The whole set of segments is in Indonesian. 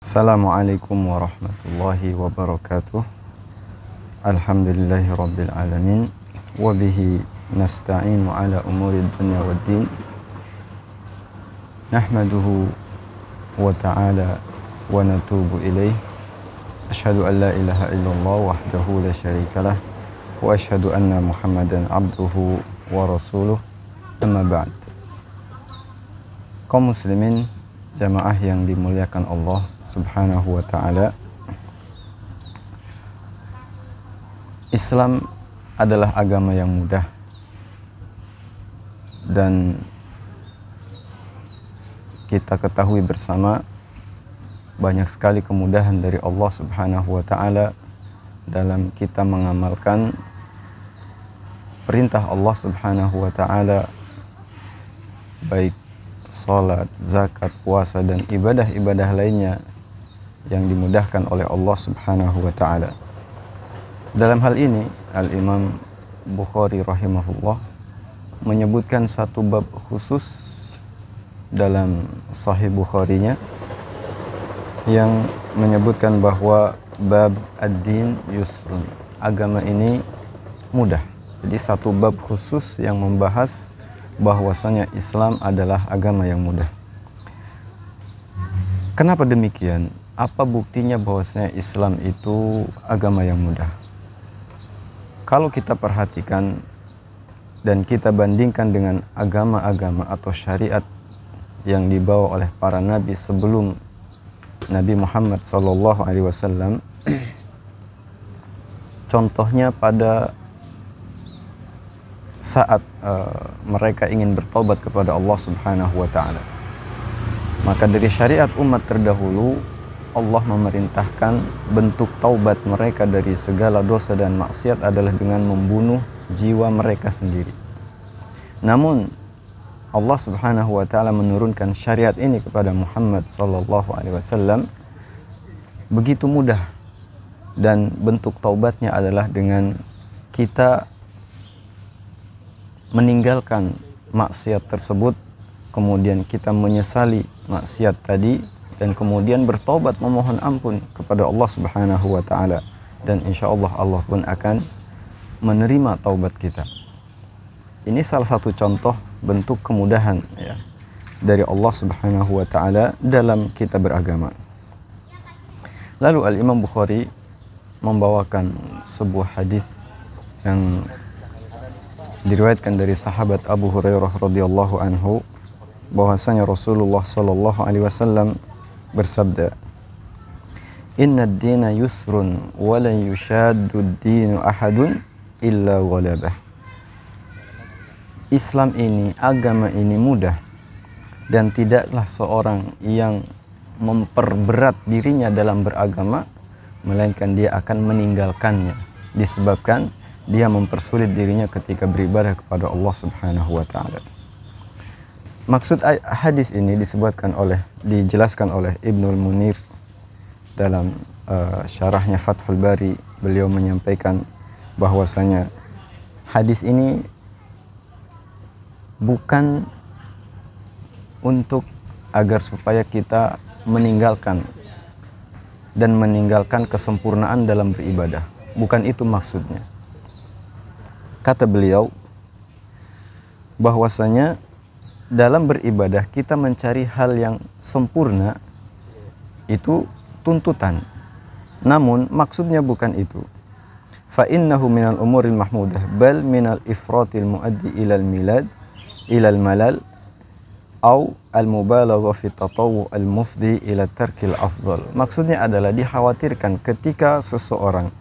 Assalamualaikum warahmatullahi wabarakatuh. Alhamdulillahi rabbil alamin. Wabihi nasta'inu ala umuri dunya waddin. Nahmaduhu wa ta'ala wa natubu ilaih. Ashhadu an la ilaha illallah wahdahu la syarikalah. Wa ashhadu anna muhammadan abduhu wa rasuluh. Amma ba'd. Kaum muslimin, jamaah yang dimuliakan Allah subhanahu wa ta'ala, Islam adalah agama yang mudah dan kita ketahui bersama banyak sekali kemudahan dari Allah subhanahu wa ta'ala dalam kita mengamalkan perintah Allah subhanahu wa ta'ala, baik salat, zakat, puasa, dan ibadah-ibadah lainnya yang dimudahkan oleh Allah subhanahu wa ta'ala. Dalam hal ini, Al-Imam Bukhari rahimahullah menyebutkan satu bab khusus dalam Sahih Bukharinya yang menyebutkan bahwa bab ad-din yusrun, agama ini mudah. Jadi satu bab khusus yang membahas bahwasanya Islam adalah agama yang mudah. Kenapa demikian? Apa buktinya bahwasanya Islam itu agama yang mudah? Kalau kita perhatikan dan kita bandingkan dengan agama-agama atau syariat yang dibawa oleh para nabi sebelum Nabi Muhammad SAW, contohnya pada saat mereka ingin bertobat kepada Allah subhanahu wa ta'ala, maka dari syariat umat terdahulu Allah memerintahkan bentuk taubat mereka dari segala dosa dan maksiat adalah dengan membunuh jiwa mereka sendiri. Namun Allah subhanahu wa ta'ala menurunkan syariat ini kepada Muhammad sallallahu alaihi wasallam begitu mudah, dan bentuk taubatnya adalah dengan kita meninggalkan maksiat tersebut, kemudian kita menyesali maksiat tadi, dan kemudian bertobat memohon ampun kepada Allah subhanahu wa ta'ala, dan insya Allah Allah pun akan menerima taubat kita. Ini salah satu contoh bentuk kemudahan ya, dari Allah subhanahu wa ta'ala dalam kita beragama. Lalu Al-Imam Bukhari membawakan sebuah hadis yang diriwayatkan dari sahabat Abu Hurairah radhiyallahu anhu, bahwasanya Rasulullah sallallahu alaihi wasallam bersabda, "Inna ad-dina yusrun wa la yushaddu ad-dinu ahadun illa ghalabah." Islam ini, agama ini mudah, dan tidaklah seorang yang memperberat dirinya dalam beragama melainkan dia akan meninggalkannya, disebabkan dia mempersulit dirinya ketika beribadah kepada Allah subhanahu wa ta'ala. Maksud hadis ini dijelaskan oleh Ibnul Munir dalam syarahnya Fathul Bari. Beliau menyampaikan bahwasanya hadis ini bukan untuk agar supaya kita meninggalkan kesempurnaan dalam beribadah. Bukan itu maksudnya. Kata beliau bahwasanya dalam beribadah kita mencari hal yang sempurna itu tuntutan. Namun maksudnya bukan itu. Fa innahu minal umuril mahmudah bal minal ifratil muaddi ilal milad ilal malal au al mubalagha fi tatawwu al mufdi ila tarkil afdal. Maksudnya adalah dikhawatirkan ketika seseorang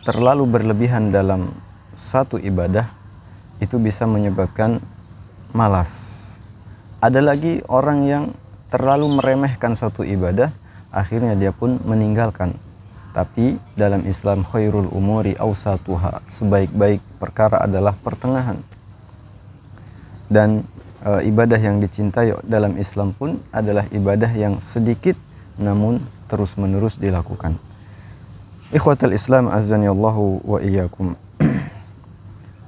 terlalu berlebihan dalam satu ibadah itu bisa menyebabkan malas. Ada lagi orang yang terlalu meremehkan satu ibadah, akhirnya dia pun meninggalkan. Tapi dalam Islam khairul umuri awsatuha, sebaik-baik perkara adalah pertengahan. Dan ibadah yang dicintai dalam Islam pun adalah ibadah yang sedikit namun terus-menerus dilakukan. Ikhwatal Islam azani Allahu wa iyyakum.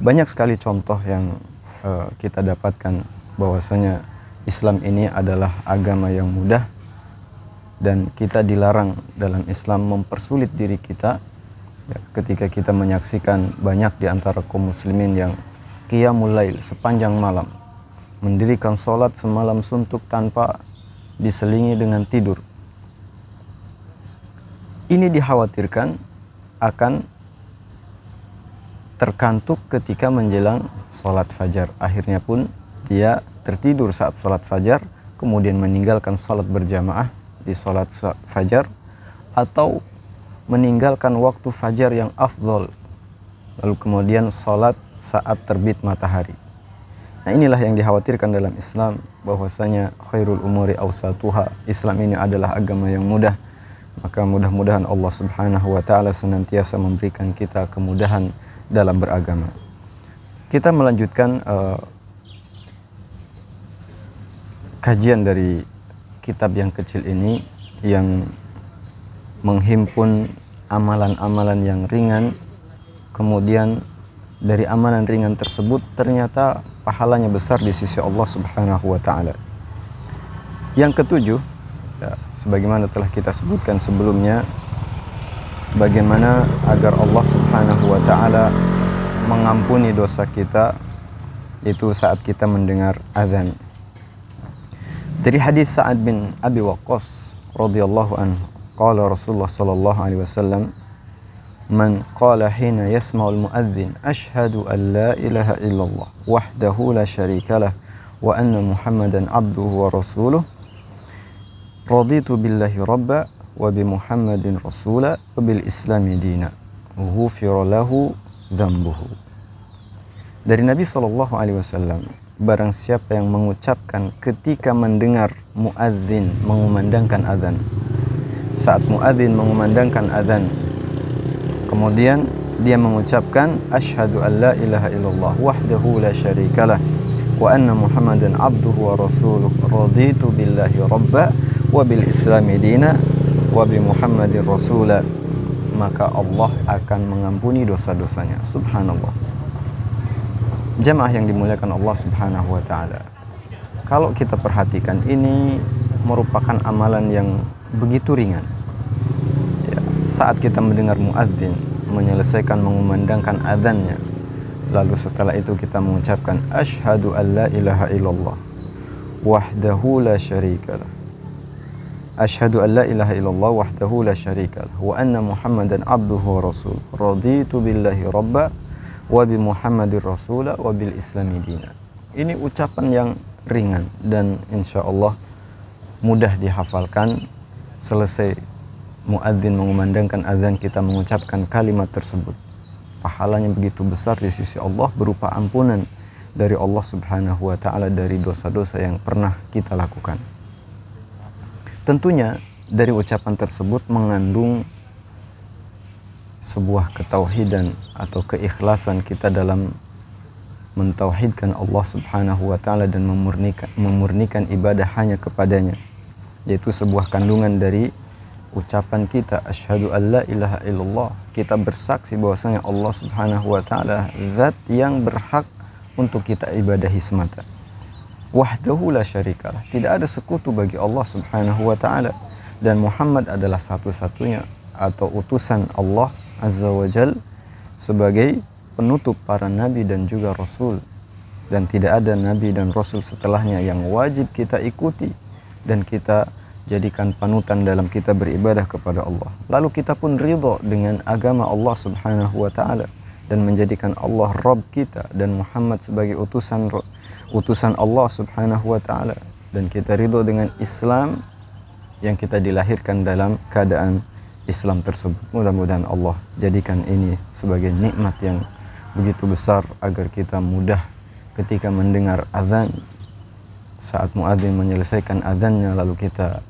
Banyak sekali contoh yang kita dapatkan bahwasanya Islam ini adalah agama yang mudah dan kita dilarang dalam Islam mempersulit diri kita ya, ketika kita menyaksikan banyak di antara kaum muslimin yang qiyamul lail sepanjang malam, mendirikan sholat semalam suntuk tanpa diselingi dengan tidur. Ini dikhawatirkan akan terkantuk ketika menjelang sholat fajar. Akhirnya pun dia tertidur saat sholat fajar, kemudian meninggalkan sholat berjamaah di sholat fajar, atau meninggalkan waktu fajar yang afdol, lalu kemudian sholat saat terbit matahari. Nah, inilah yang dikhawatirkan dalam Islam, bahwasanya khairul umuri awsatuha. Islam ini adalah agama yang mudah, maka mudah-mudahan Allah Subhanahu wa taala senantiasa memberikan kita kemudahan dalam beragama. Kita melanjutkan kajian dari kitab yang kecil ini yang menghimpun amalan-amalan yang ringan, kemudian dari amalan ringan tersebut ternyata pahalanya besar di sisi Allah Subhanahu wa taala. Yang ketujuh, ya, sebagaimana telah kita sebutkan sebelumnya, bagaimana agar Allah Subhanahu wa taala mengampuni dosa kita itu saat kita mendengar azan. Dari hadis Sa'ad bin Abi Waqqas radhiyallahu anhu, qala Rasulullah sallallahu alaihi wasallam, man qala hina yasma'ul muadzin asyhadu an la ilaha illallah wahdahu la syarikalah wa anna Muhammadan abduhu wa rasuluh raditu billahi rabba wa bi Muhammadin rasula wa bil islami dina ghufira lahu dzambuhu. Dari Nabi sallallahu alaihi wasallam, barang siapa yang mengucapkan ketika mendengar muadzin mengumandangkan azan, saat muadzin mengumandangkan azan, kemudian dia mengucapkan asyhadu an la ilaha illallah wahdahu la syarikalah wa anna Muhammadan abduhu wa rasuluh raditu billahi rabba wa bil islami dina wa bi Muhammadin rasula, maka Allah akan mengampuni dosa-dosanya. Subhanallah. Jamaah yang dimuliakan Allah Subhanahu wa taala, kalau kita perhatikan, ini merupakan amalan yang begitu ringan ya, saat kita mendengar muadzin menyelesaikan mengumandangkan adzannya, lalu setelah itu kita mengucapkan asyhadu an la ilaha illallah wahdahu la syarikalah, asyhadu an la ilaha illallah wahdahu la syarikalah wa anna Muhammadan abduhu wa rasuluh raditu billahi rabba wa bi Muhammadir rasula wa bil islami dina. Ini ucapan yang ringan dan insya Allah mudah dihafalkan. Selesai muadzin mengumandangkan azan, kita mengucapkan kalimat tersebut, pahalanya begitu besar di sisi Allah, berupa ampunan dari Allah Subhanahu wa taala dari dosa-dosa yang pernah kita lakukan. Tentunya dari ucapan tersebut mengandung sebuah ketauhidan atau keikhlasan kita dalam mentauhidkan Allah Subhanahu wa taala dan memurnikan ibadah hanya kepadanya, yaitu sebuah kandungan dari ucapan kita asyhadu an la ilaha illallah. Kita bersaksi bahwasanya Allah Subhanahu wa taala zat yang berhak untuk kita ibadahi semata. Wahdahu la syarikalah, tidak ada sekutu bagi Allah Subhanahu wa taala, dan Muhammad adalah satu-satunya atau utusan Allah Azza wa Jal sebagai penutup para nabi dan juga rasul, dan tidak ada nabi dan rasul setelahnya yang wajib kita ikuti dan kita jadikan panutan dalam kita beribadah kepada Allah. Lalu kita pun ridha dengan agama Allah Subhanahu wa taala dan menjadikan Allah Rabb kita dan Muhammad sebagai utusan Allah Subhanahu wa taala, dan kita ridha dengan Islam yang kita dilahirkan dalam keadaan Islam tersebut. Mudah-mudahan Allah jadikan ini sebagai nikmat yang begitu besar agar kita mudah ketika mendengar azan, saat muadzin menyelesaikan azannya, lalu kita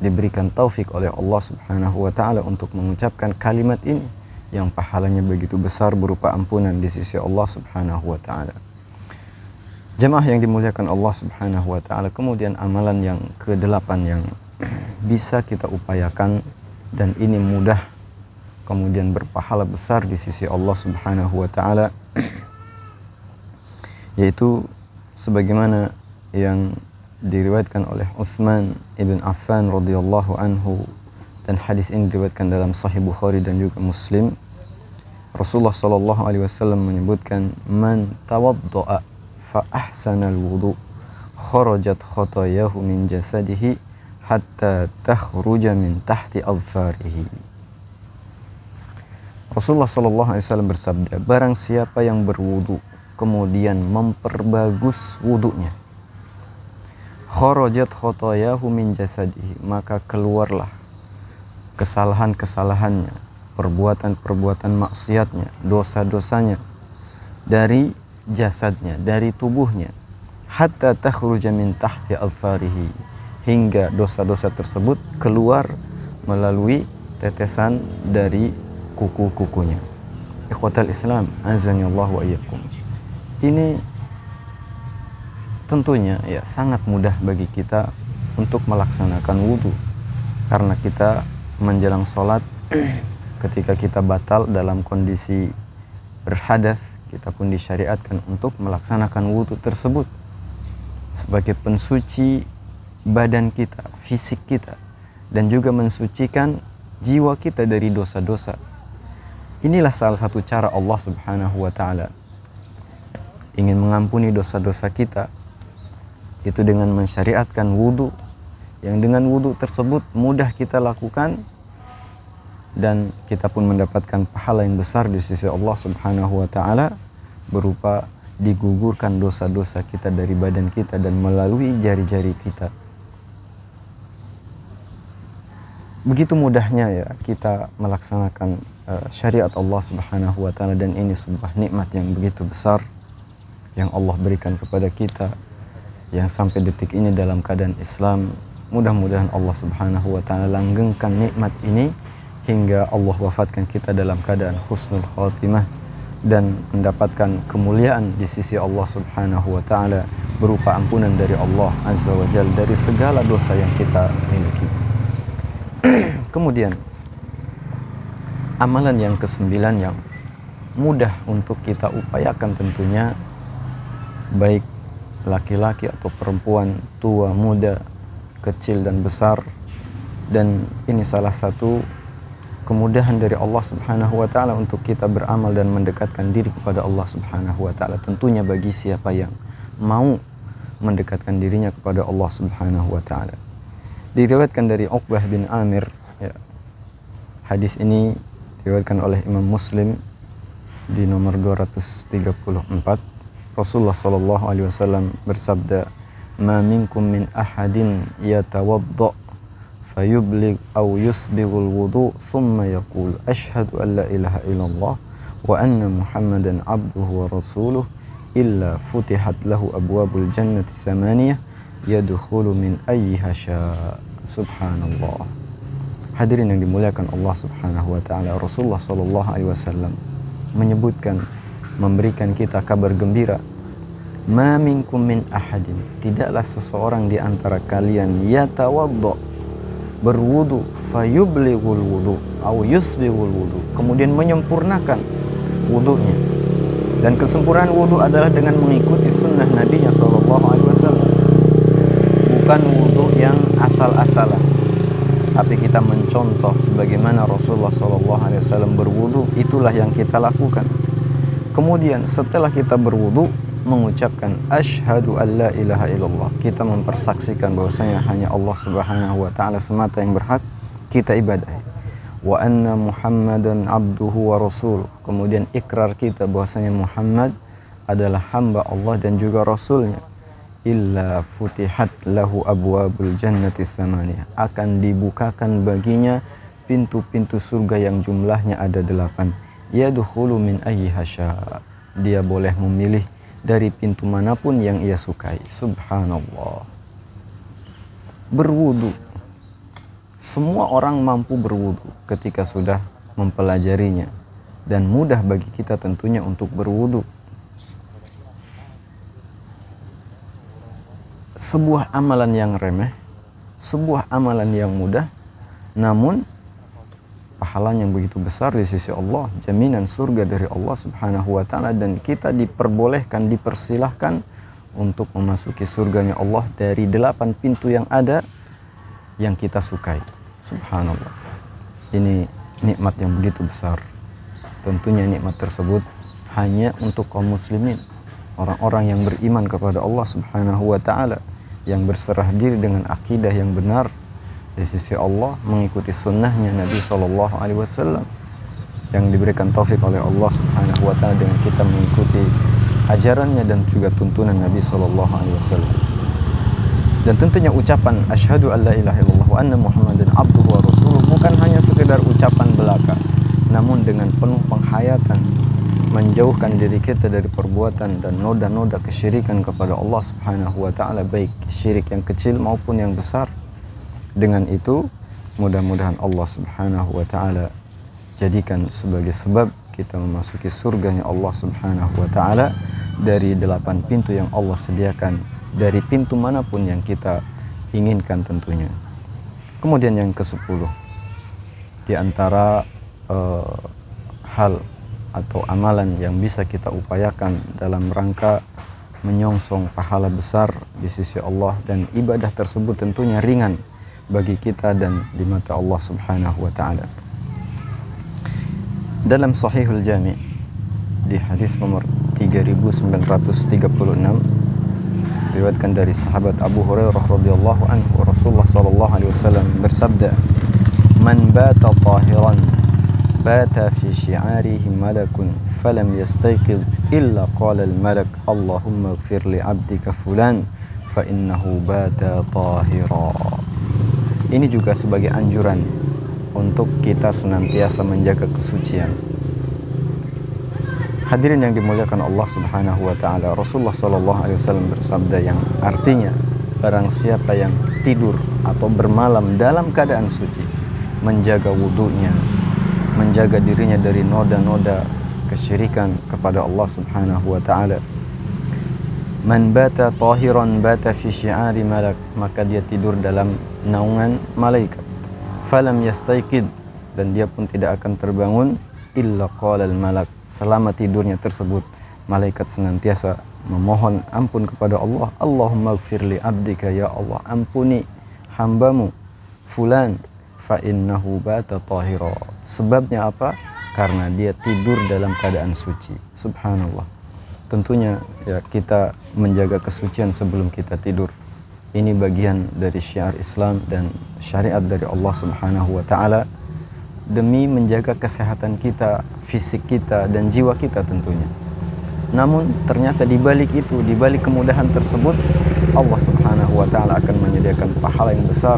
diberikan taufik oleh Allah Subhanahu wa taala untuk mengucapkan kalimat ini yang pahalanya begitu besar berupa ampunan di sisi Allah Subhanahu wa taala. Jemaah yang dimuliakan Allah Subhanahu wa taala, kemudian amalan yang ke-8 yang bisa kita upayakan dan ini mudah kemudian berpahala besar di sisi Allah Subhanahu wa taala, yaitu sebagaimana yang diriwayatkan oleh Utsman ibn Affan radhiyallahu anhu, dan hadis ini diriwayatkan dalam Sahih Bukhari dan juga Muslim. Rasulullah sallallahu alaihi wasallam menyebutkan, man tawadda'a fa ahsana al-wudu kharajat khotayahu min jasadihi hatta takhruja min tahti adfarihi. Rasulullah sallallahu alaihi wasallam bersabda, barang siapa yang berwudu kemudian memperbagus wudunya, kharajat khotayahu min jasadihi, maka keluarlah kesalahan-kesalahannya, perbuatan-perbuatan maksiatnya, dosa-dosanya dari jasadnya, dari tubuhnya, hatta takhruja min tahti adfarihi, hingga dosa-dosa tersebut keluar melalui tetesan dari kuku-kukunya. Ikhwatal Islam, azanillahu wa iyyakum. Ini tentunya ya sangat mudah bagi kita untuk melaksanakan wudu, karena kita menjelang sholat ketika kita batal dalam kondisi berhadas, kita pun disyariatkan untuk melaksanakan wudu tersebut sebagai pensuci badan kita, fisik kita, dan juga mensucikan jiwa kita dari dosa-dosa. Inilah salah satu cara Allah Subhanahu wa ta'ala ingin mengampuni dosa-dosa kita, itu dengan mensyariatkan wudu, yang dengan wudu tersebut mudah kita lakukan dan kita pun mendapatkan pahala yang besar di sisi Allah Subhanahu wa ta'ala, berupa digugurkan dosa-dosa kita dari badan kita dan melalui jari-jari kita. Begitu mudahnya ya kita melaksanakan syariat Allah Subhanahu wa ta'ala, dan ini sebuah nikmat yang begitu besar yang Allah berikan kepada kita, yang sampai detik ini dalam keadaan Islam. Mudah-mudahan Allah Subhanahu wa ta'ala langgengkan nikmat ini hingga Allah wafatkan kita dalam keadaan husnul khatimah dan mendapatkan kemuliaan di sisi Allah Subhanahu wa ta'ala berupa ampunan dari Allah Azza wa Jalla dari segala dosa yang kita miliki. Kemudian amalan yang kesembilan yang mudah untuk kita upayakan tentunya, baik laki-laki atau perempuan, tua, muda, kecil dan besar, dan ini salah satu kemudahan dari Allah Subhanahu wa ta'ala untuk kita beramal dan mendekatkan diri kepada Allah Subhanahu wa ta'ala, tentunya bagi siapa yang mau mendekatkan dirinya kepada Allah Subhanahu wa ta'ala. Diriwayatkan dari Uqbah bin Amir ya. Hadis ini diriwayatkan oleh Imam Muslim di nomor 234. Rasulullah sallallahu alaihi wasallam bersabda, "Ma minkum min ahadin yatawadda fayubligh aw yusbighul wudu thumma yaqul asyhadu an la ilaha illallah wa anna Muhammadan abduhu wa rasuluh illa futihat lahu abwabul jannati thamaniyah yadkhulu min ayyiha syaa." Subhanallah. Hadirin yang dimuliakan Allah Subhanahu wa ta'ala, Rasulullah sallallahu alaihi wasallam menyebutkan, memberikan kita kabar gembira, ma minkum min ahadin, tidaklah seseorang di antara kalian yatawadda, berwudu, fayublighul wudu au yusbighul wudu, kemudian menyempurnakan wudunya. Dan kesempurnaan wudu adalah dengan mengikuti sunnah Nabi-Nya sallallahu alaihi wasallam, bukan wudu yang asal-asalan, tapi kita mencontoh sebagaimana Rasulullah SAW berwudu, itulah yang kita lakukan. Kemudian setelah kita berwudu mengucapkan asyhadu an la ilaha illallah, kita mempersaksikan bahwasanya hanya Allah Subhanahu wa ta'ala semata yang berhak kita ibadahi, wa anna Muhammadan abduhu wa rasul, kemudian ikrar kita bahwasanya Muhammad adalah hamba Allah dan juga rasulnya, illa futihat lahu abwabul jannati tsamaniyah, akan dibukakan baginya pintu-pintu surga yang jumlahnya ada 8. Yadkhulu min ayyiha syaa, dia boleh memilih dari pintu manapun yang ia sukai. Subhanallah. Berwudu, semua orang mampu berwudu ketika sudah mempelajarinya, dan mudah bagi kita tentunya untuk berwudu. Sebuah amalan yang remeh, sebuah amalan yang mudah, namun pahalanya yang begitu besar di sisi Allah, jaminan surga dari Allah Subhanahu wa ta'ala, dan kita diperbolehkan, dipersilahkan untuk memasuki surganya Allah dari 8 pintu yang ada yang kita sukai. Subhanallah. Ini nikmat yang begitu besar. Tentunya nikmat tersebut hanya untuk kaum muslimin, orang-orang yang beriman kepada Allah Subhanahu wa taala, yang berserah diri dengan akidah yang benar di sisi Allah, mengikuti sunnahnya Nabi SAW, yang diberikan taufik oleh Allah Subhanahu wa taala dengan kita mengikuti ajarannya dan juga tuntunan Nabi SAW. Dan tentunya ucapan asyhadu alla ilaha illallah wa anna muhammadan abduhu wa rasuluh bukan hanya sekedar ucapan belaka, namun dengan penuh penghayatan, menjauhkan diri kita dari perbuatan dan noda-noda kesyirikan kepada Allah Subhanahu wa taala, baik syirik yang kecil maupun yang besar. Dengan itu mudah-mudahan Allah Subhanahu wa taala jadikan sebagai sebab kita memasuki surganya Allah Subhanahu wa taala dari 8 pintu yang Allah sediakan, dari pintu manapun yang kita inginkan tentunya. Kemudian yang ke-10, di antara hal atau amalan yang bisa kita upayakan dalam rangka menyongsong pahala besar di sisi Allah, dan ibadah tersebut tentunya ringan bagi kita dan di mata Allah Subhanahu wa taala. Dalam Sahihul Jami' di hadis nomor 3936 diriwayatkan dari sahabat Abu Hurairah radhiyallahu anhu, Rasulullah sallallahu alaihi wasallam bersabda, "Man bata tahiran bata fi syi'arihi malakun falam yastayqidh illa qala al-malak Allahumma ighfir li 'abdika fulan fa innahu bata tahira." Ini juga sebagai anjuran untuk kita senantiasa menjaga kesucian. Hadirin yang dimuliakan Allah Subhanahu wa taala, Rasulullah sallallahu alaihi wasallam bersabda yang artinya, barang siapa yang tidur atau bermalam dalam keadaan suci, menjaga wudunya, menjaga dirinya dari noda-noda kesyirikan kepada Allah Subhanahu wa taala, man bata tahiran bata fi syi'ari malak, maka dia tidur dalam naungan malaikat. Falam yastaiqid, dan dia pun tidak akan terbangun, illa qala al-malak, selama tidurnya tersebut malaikat senantiasa memohon ampun kepada Allah, Allahumma ighfir li 'abdika, ya Allah ampuni hambamu fulan fa innahu bata tahira. Sebabnya apa? Karena dia tidur dalam keadaan suci. Subhanallah. Tentunya ya, kita menjaga kesucian sebelum kita tidur. Ini bagian dari syiar Islam dan syariat dari Allah Subhanahu wa taala demi menjaga kesehatan kita, fisik kita dan jiwa kita tentunya. Namun ternyata di balik itu, di balik kemudahan tersebut, Allah Subhanahu wa taala akan menyediakan pahala yang besar,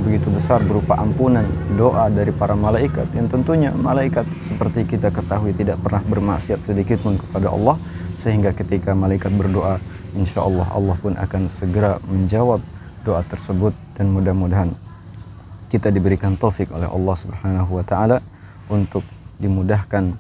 begitu besar berupa ampunan doa dari para malaikat, yang tentunya malaikat seperti kita ketahui tidak pernah bermaksiat sedikit pun kepada Allah, sehingga ketika malaikat berdoa, insya Allah Allah pun akan segera menjawab doa tersebut. Dan mudah-mudahan kita diberikan taufik oleh Allah Subhanahu wa taala untuk dimudahkan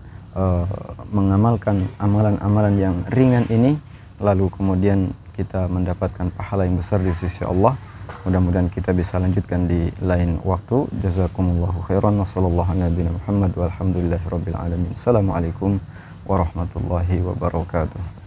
mengamalkan amalan-amalan yang ringan ini, lalu kemudian kita mendapatkan pahala yang besar di sisi Allah. Mudah-mudahan kita bisa lanjutkan di lain waktu. Jazakumullahu khairan. Wassallallahu ala nabiyina Muhammad walhamdulillahi rabbil alamin. Assalamualaikum warahmatullahi wabarakatuh.